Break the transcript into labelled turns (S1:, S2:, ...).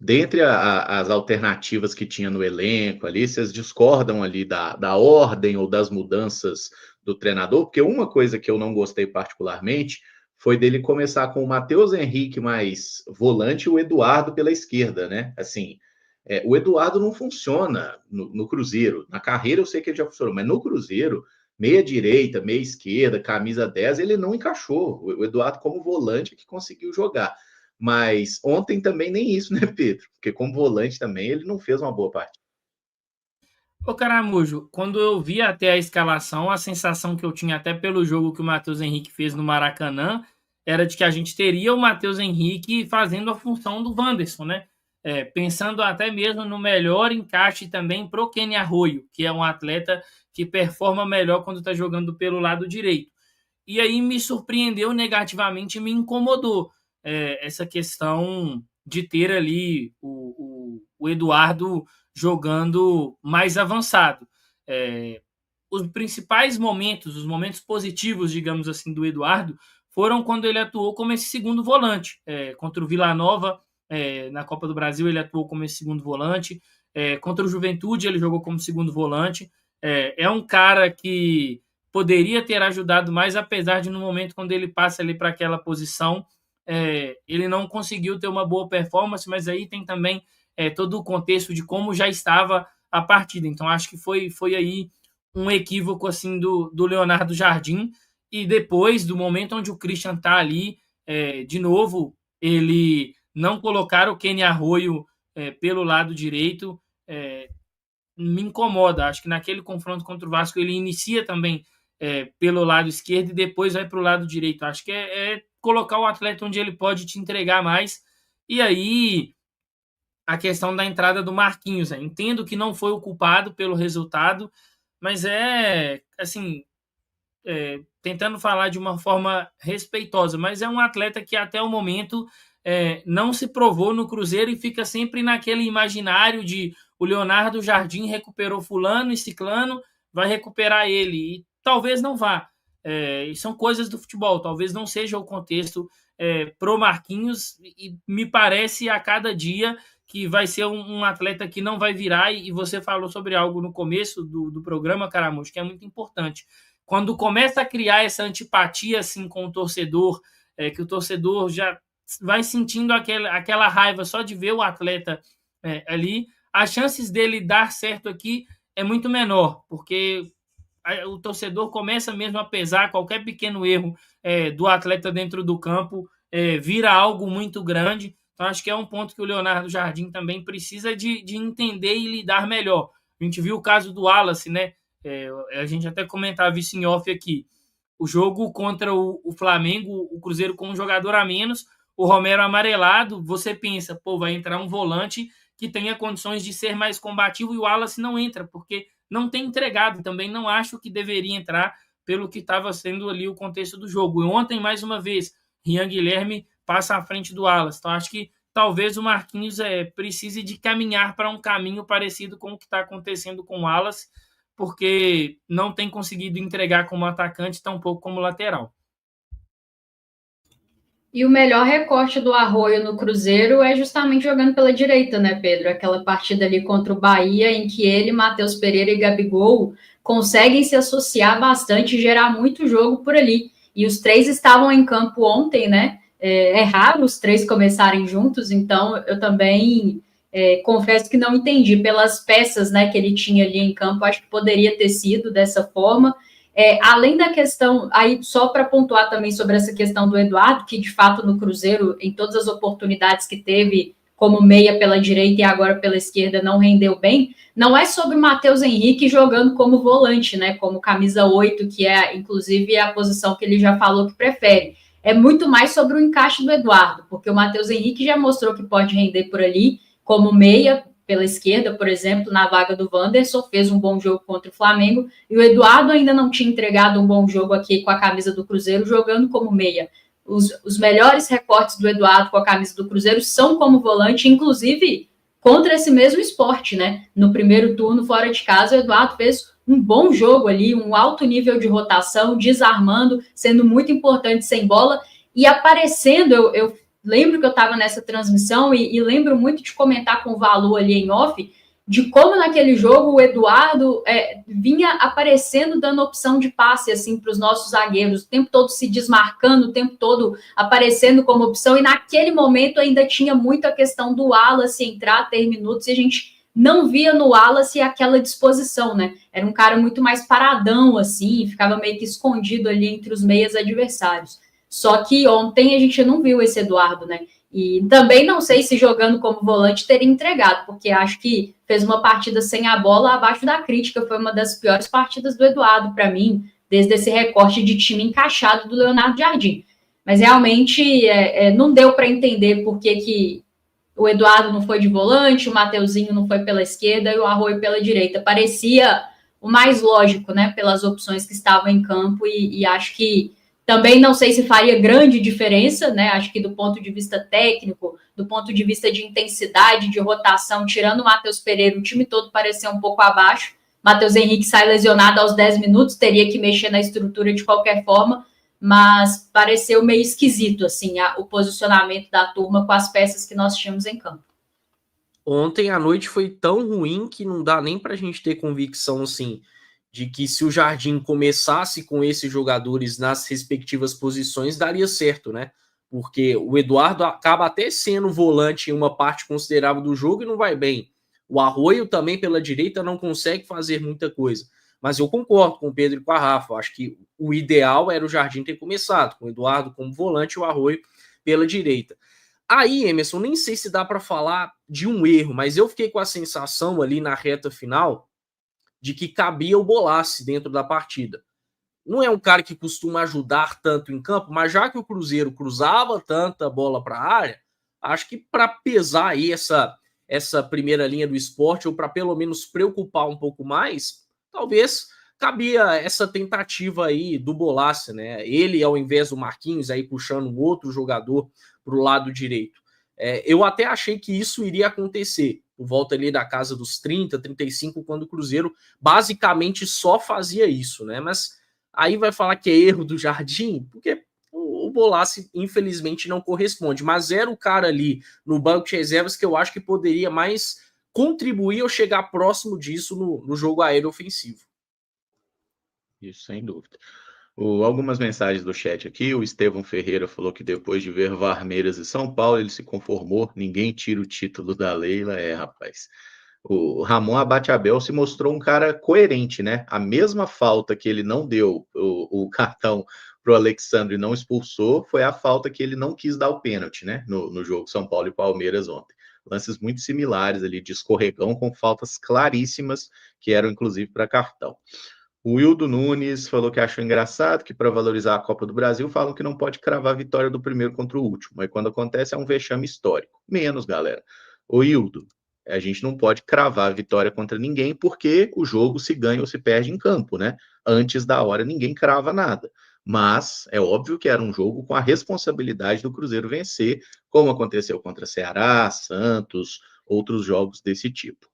S1: dentre as alternativas que tinha no elenco ali, vocês discordam ali da ordem ou das mudanças do treinador? Porque uma coisa que eu não gostei particularmente foi dele começar com o Matheus Henrique mais volante e o Eduardo pela esquerda, né? Assim, o Eduardo não funciona no Cruzeiro. Na carreira eu sei que ele já funcionou, mas no Cruzeiro, meia direita, meia esquerda, camisa 10, ele não encaixou. O Eduardo, como volante, que conseguiu jogar. Mas ontem também nem isso, né, Pedro? Porque como volante também ele não fez uma boa partida.
S2: Ô Caramujo, quando eu vi até a escalação, a sensação que eu tinha até pelo jogo que o Matheus Henrique fez no Maracanã era de que a gente teria o Matheus Henrique fazendo a função do Wanderson, né? Pensando até mesmo no melhor encaixe também pro Kenny Arroyo, que é um atleta que performa melhor quando está jogando pelo lado direito. E aí me surpreendeu negativamente e me incomodou essa questão de ter ali o Eduardo jogando mais avançado. Os principais momentos, os momentos positivos, digamos assim, do Eduardo foram quando ele atuou como esse segundo volante. Contra o Vila Nova, na Copa do Brasil, ele atuou como esse segundo volante. Contra o Juventude, ele jogou como segundo volante. É um cara que poderia ter ajudado mais, apesar de no momento quando ele passa ali para aquela posição, ele não conseguiu ter uma boa performance, mas aí tem também todo o contexto de como já estava a partida. Então acho que foi aí um equívoco assim do Leonardo Jardim, e depois do momento onde o Christian está ali, de novo, ele não colocar o Kenny Arroyo pelo lado direito, me incomoda. Acho que naquele confronto contra o Vasco ele inicia também pelo lado esquerdo e depois vai para o lado direito. Acho que é colocar o atleta onde ele pode te entregar mais. E aí a questão da entrada do Marquinhos. Entendo que não foi o culpado pelo resultado, mas assim, tentando falar de uma forma respeitosa, mas é um atleta que até o momento não se provou no Cruzeiro e fica sempre naquele imaginário de o Leonardo Jardim recuperou fulano e ciclano, vai recuperar ele, e talvez não vá. E são coisas do futebol, talvez não seja o contexto pro Marquinhos, e me parece a cada dia que vai ser um atleta que não vai virar, e você falou sobre algo no começo do programa, Caramujo, que é muito importante. Quando começa a criar essa antipatia assim com o torcedor, que o torcedor já vai sentindo aquela raiva só de ver o atleta ali, as chances dele dar certo aqui é muito menor, porque o torcedor começa mesmo a pesar qualquer pequeno erro do atleta dentro do campo, vira algo muito grande. Então, acho que é um ponto que o Leonardo Jardim também precisa de entender e lidar melhor. A gente viu o caso do Wallace, né? A gente até comentava isso em off aqui. O jogo contra o Flamengo, o Cruzeiro com um jogador a menos, o Romero amarelado, você pensa, pô, vai entrar um volante que tenha condições de ser mais combativo, e o Wallace não entra, porque não tem entregado. Também não acho que deveria entrar pelo que estava sendo ali o contexto do jogo. E ontem, mais uma vez, Rian Guilherme passa à frente do Wallace. Então, acho que talvez o Marquinhos precise de caminhar para um caminho parecido com o que está acontecendo com o Wallace, porque não tem conseguido entregar como atacante, tampouco como lateral.
S3: E o melhor recorte do Arroyo no Cruzeiro é justamente jogando pela direita, né, Pedro? Aquela partida ali contra o Bahia, em que ele, Matheus Pereira e Gabigol conseguem se associar bastante e gerar muito jogo por ali. E os três estavam em campo ontem, né? É raro os três começarem juntos, então eu também confesso que não entendi pelas peças, né, que ele tinha ali em campo. Acho que poderia ter sido dessa forma. Além da questão, aí só para pontuar também sobre essa questão do Eduardo, que de fato no Cruzeiro, em todas as oportunidades que teve como meia pela direita e agora pela esquerda, não rendeu bem, não é sobre o Matheus Henrique jogando como volante, né, como camisa 8, que é inclusive a posição que ele já falou que prefere. É muito mais sobre o encaixe do Eduardo, porque o Matheus Henrique já mostrou que pode render por ali, como meia, pela esquerda, por exemplo, na vaga do Wanderson, fez um bom jogo contra o Flamengo, e o Eduardo ainda não tinha entregado um bom jogo aqui com a camisa do Cruzeiro, jogando como meia. Os melhores recortes do Eduardo com a camisa do Cruzeiro são como volante, inclusive contra esse mesmo esporte, né? No primeiro turno, fora de casa, o Eduardo fez um bom jogo ali, um alto nível de rotação, desarmando, sendo muito importante sem bola, e aparecendo, eu lembro que eu estava nessa transmissão e lembro muito de comentar com o Valu ali em off, de como naquele jogo o Eduardo vinha aparecendo, dando opção de passe assim, para os nossos zagueiros, o tempo todo se desmarcando, o tempo todo aparecendo como opção, e naquele momento ainda tinha muito a questão do Wallace entrar, ter minutos, e a gente não via no Wallace aquela disposição, né? Era um cara muito mais paradão, assim, ficava meio que escondido ali entre os meias adversários. Só que ontem a gente não viu esse Eduardo, né? E também não sei se jogando como volante teria entregado, porque acho que fez uma partida sem a bola abaixo da crítica. Foi uma das piores partidas do Eduardo para mim, desde esse recorte de time encaixado do Leonardo Jardim. Mas realmente não deu para entender por que o Eduardo não foi de volante, o Mateuzinho não foi pela esquerda e o Arroio pela direita. Parecia o mais lógico, né, pelas opções que estavam em campo, e acho que também não sei se faria grande diferença, né? Acho que do ponto de vista técnico, do ponto de vista de intensidade, de rotação, tirando o Matheus Pereira, o time todo parecia um pouco abaixo. Matheus Henrique sai lesionado aos 10 minutos, teria que mexer na estrutura de qualquer forma, mas pareceu meio esquisito, assim, o posicionamento da turma com as peças que nós tínhamos em campo.
S4: Ontem a noite foi tão ruim que não dá nem pra gente ter convicção, assim, de que se o Jardim começasse com esses jogadores nas respectivas posições, daria certo, né? Porque o Eduardo acaba até sendo volante em uma parte considerável do jogo e não vai bem. O Arroio também pela direita não consegue fazer muita coisa. Mas eu concordo com o Pedro e com a Rafa. Acho que o ideal era o Jardim ter começado, com o Eduardo como volante e o Arroio pela direita. Aí, Emerson, nem sei se dá para falar de um erro, mas eu fiquei com a sensação ali na reta final de que cabia o Bolaci dentro da partida. Não é um cara que costuma ajudar tanto em campo, mas já que o Cruzeiro cruzava tanta bola para a área, acho que para pesar aí essa primeira linha do Sport, ou para pelo menos preocupar um pouco mais, talvez cabia essa tentativa aí do Bolaci, né? Ele, ao invés do Marquinhos, aí puxando um outro jogador para o lado direito. Eu até achei que isso iria acontecer, por volta ali da casa dos 30, 35, quando o Cruzeiro basicamente só fazia isso, né? Mas aí vai falar que é erro do Jardim, porque o Bolaci infelizmente não corresponde, mas era o cara ali no banco de reservas que eu acho que poderia mais contribuir ou chegar próximo disso no jogo aéreo ofensivo.
S1: Isso, sem dúvida. Algumas mensagens do chat aqui. O Estevão Ferreira falou que depois de ver Varmeiras e São Paulo, ele se conformou. Ninguém tira o título da Leila. Rapaz. O Ramon Abate Abel se mostrou um cara coerente, né? A mesma falta que ele não deu o cartão para o Alexandre e não expulsou, foi a falta que ele não quis dar o pênalti, né? No jogo São Paulo e Palmeiras ontem. Lances muito similares ali de escorregão com faltas claríssimas que eram inclusive para cartão. O Wildo Nunes falou que achou engraçado que para valorizar a Copa do Brasil falam que não pode cravar a vitória do primeiro contra o último. Mas quando acontece é um vexame histórico. Menos, galera. O Wildo, a gente não pode cravar a vitória contra ninguém porque o jogo se ganha ou se perde em campo, né? Antes da hora ninguém crava nada. Mas é óbvio que era um jogo com a responsabilidade do Cruzeiro vencer, como aconteceu contra Ceará, Santos, outros jogos desse tipo.